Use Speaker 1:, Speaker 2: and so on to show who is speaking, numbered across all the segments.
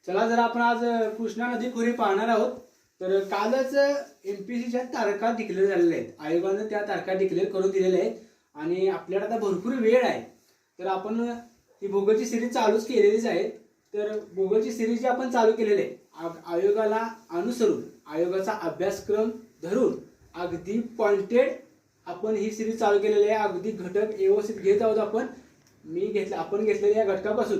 Speaker 1: चला जर आपण आज कृष्णा नदी खोरे पाहणार आहोत. तर कालच एमपीसीच्या तारखा डिक्लेअर झालेल्या आहेत. आयोगाने त्या तारखा डिक्लेअर करून दिलेल्या आहेत आणि आपल्याला आता भरपूर वेळ आहे. तर आपण ही भूगोलची सिरीज चालूच केलेलीच आहे. तर भूगोलची सिरीज जी आपण चालू केलेली आहे आयोगाला अनुसरून, आयोगाचा अभ्यासक्रम धरून अगदी पॉइंटेड आपण ही सिरीज चालू केलेली आहे. अगदी घटक व्यवस्थित घेत आहोत आपण. आपण घेतलेल्या या घटकापासून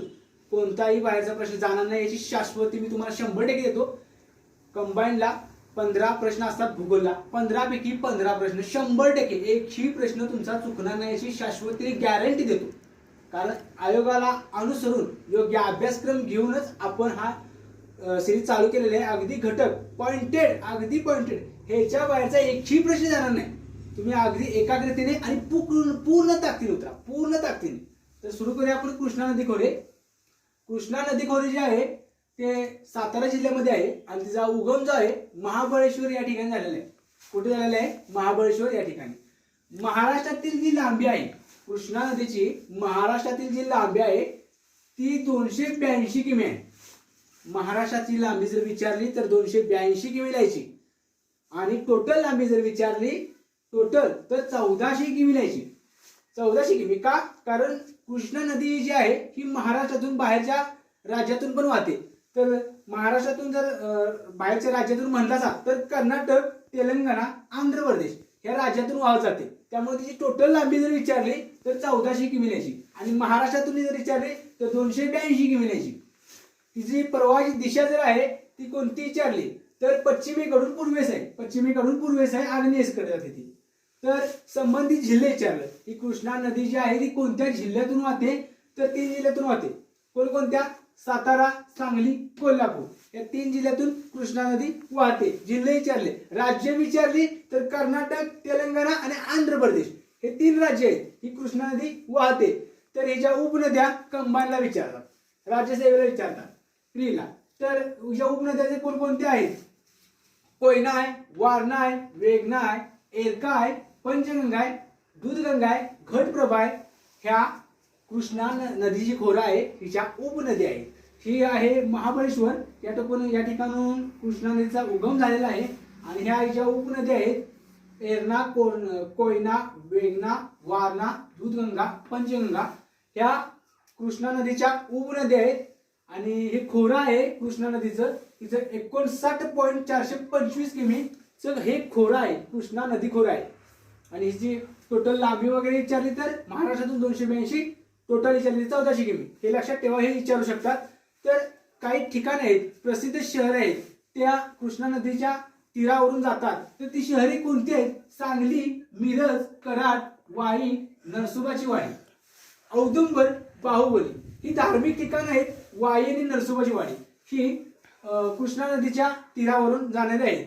Speaker 1: कोणताही बाहेरचा प्रश्न जाणार नाही याची शाश्वती मी तुम्हाला 100% देतो. कंबाईनला 15 प्रश्न असतात, भूगोलला 15 पैकी 15 प्रश्न 100%, एकही प्रश्न तुमचा चुकणार नाही याची शाश्वती गॅरंटी देतो. कारण आयोगाला अनुसरून योग्य अभ्यासक्रम घेऊनच आपण हा सिरीज चालू केलेला आहे. अगदी घटक पॉइंटेड, अगदी पॉइंटेड, ह्याच्या बाहेरचा एकही प्रश्न जाणार नाही. तुम्ही अगदी एकाग्रतेने आणि पूर्ण ताकदीने उतरा, पूर्ण ताकदीने. तर सुरू करूया आपण कृष्णा नदी खोरे. कृष्णा नदी खोरे जे आहे ते सातारा जिल्ह्यामध्ये आहे आणि तिचा उगम जो आहे महाबळेश्वर या ठिकाणी झालेला आहे. कुठे झालेला आहे? महाबळेश्वर या ठिकाणी. महाराष्ट्रातील जी लांबी आहे कृष्णा नदीची, महाराष्ट्रातील जी लांबी आहे ती 282 किमी आहे. महाराष्ट्राची लांबी जर विचारली तर 282 किमी लिहायची आणि टोटल लांबी जर विचारली टोटल तर 1400 किमी लिहायची. 1400 किमी का? कारण कृष्णा नदी जी आहे ही महाराष्ट्रातून बाहेरच्या राज्यातून पण वाहते. तर महाराष्ट्रातून जर बाहेरच्या राज्यातून म्हणला असा तर कर्नाटक, तेलंगणा, आंध्र प्रदेश या राज्यातून वाहत जाते. त्यामुळे तिची टोटल लांबी जर विचारली तर 1400 किमी लिहायची आणि महाराष्ट्रातून जर विचारली तर 282 किमी लिहायची. तिची प्रवाहाची दिशा जर आहे ती कोणती विचारली तर पश्चिमेकडून पूर्वेस आहे, पश्चिमेकडून पूर्वेस आहे, आग्नेयेकडे जाते ती. तर संबंधित जिल्हे विचारलं ही कृष्णा नदी जी आहे ती कोणत्या जिल्ह्यातून वाहते तर 3 जिल्ह्यातून वाहते. कोणकोणत्या? सातारा, सांगली, कोल्हापूर या 3 जिल्ह्यातून कृष्णा नदी वाहते. जिल्हे विचारले, राज्य विचारली तर कर्नाटक, तेलंगणा आणि आंध्र प्रदेश हे 3 राज्य आहेत ही कृष्णा नदी वाहते. तर ह्याच्या उपनद्या कंबाईनला विचारतात, राज्यसेवेला विचारतात, प्रीला. तर ह्या उपनद्या कोणकोणत्या आहेत? कोयना आहे, वारणा आहे, वेगना आहे, एरका आहे, पंचगंगा आहे, दूधगंगा आहे, घटप्रभा आहे. ह्या कृष्णा नदीची खोरा आहे हिच्या उपनदी आहे. ही आहे महाबळेश्वर या ठिकाणून कृष्णा नदीचा उगम झालेला आहे आणि ह्या हिच्या उपनद्या आहेत एरणा, कोयना, वेगना, वारणा, दूधगंगा, पंचगंगा ह्या कृष्णा नदीच्या उपनद्या आहेत. आणि हे खोरं आहे कृष्णा नदीचं, तिचं 59.425 किमी हे खोरं आहे, कृष्णा नदी खोरं आहे. आणि हिची टोटल लांबी वगैरे विचारली तर महाराष्ट्रातून 282, टोटल विचारली 1400 किमी. हे लक्षात ठेवा, हे विचारू शकतात. तर काही ठिकाण आहेत, प्रसिद्ध शहर आहेत, त्या कृष्णा नदीच्या तीरावरून जातात. तर ती शहरे कोणती आहेत? सांगली, मिरज, कराड, वाई, नरसोबाची वाडी, औदुंबर, बाहुबली ही धार्मिक ठिकाण आहेत. वाई आणि नरसोबाची वाडी ही कृष्णा नदीच्या तीरावरून जाणारी आहेत.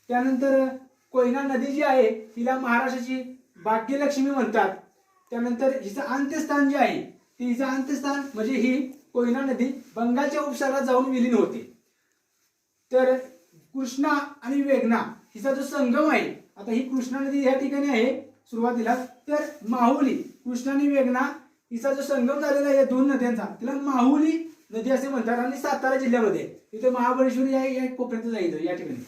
Speaker 1: त्यानंतर कोयना नदी जी आहे तिला महाराष्ट्राची भाग्यलक्ष्मी म्हणतात. त्यानंतर हिचं अंत्यस्थान जे आहे हिचं अंत्यस्थान म्हणजे ही कोयना नदी बंगालच्या उपसागरात जाऊन विलीन होते. तर कृष्णा आणि वेगना हिचा जो संगम आहे, आता ही कृष्णा नदी या ठिकाणी आहे सुरुवातीला. तर माहुली, कृष्णा आणि वेगना हिचा जो संगम झालेला आहे या 2 नद्यांचा तिला माहुली नदी असे म्हणतात आणि सातारा जिल्ह्यामध्ये इथे महाबळेश्वर या कोपऱ्यात जाईल या ठिकाणी.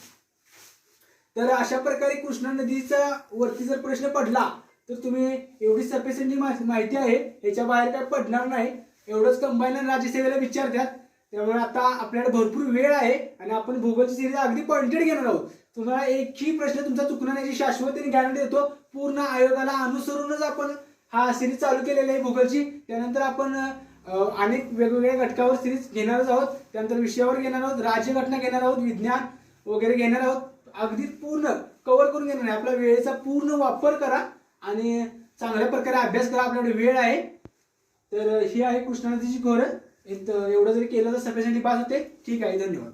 Speaker 1: तर अशा प्रकारे कृष्णा नदीचा वरती जर प्रश्न पडला तर तुम्ही एवढी सफिशियंटली माहिती आहे, याच्या बाहेर काय पडणार नाही. एवढंच कंबाईन राज्यसेवेला विचारतात. त्यामुळे आता आपल्याला भरपूर वेळ आहे आणि आपण भूगोलची सिरीज अगदी पॉइंटेड घेणार आहोत. तुम्हाला एकही प्रश्न तुमचा चुकणार नाही शाश्वतीने गॅरंटी देतो. पूर्ण आयोगाला अनुसरूनच आपण हा सिरीज चालू केलेला आहे भूगोलची. त्यानंतर आपण अनेक वेगवेगळ्या घटकावर सिरीज घेणारच आहोत. त्यानंतर विषयावर घेणार आहोत, राज्यघटना घेणार आहोत, विज्ञान वगैरे घेणार आहोत. अगदी पूर्ण कव्हर करून घेणार आहे. आपल्या वेळेचा पूर्ण वापर करा आणि चांगल्या प्रकारे अभ्यास करा. आपल्याकडे वेळ आहे. तर ही आहे कृष्णा नदीची खोरं. एवढं जरी केलं तर सफिशियंटली पास होते. ठीक आहे, धन्यवाद.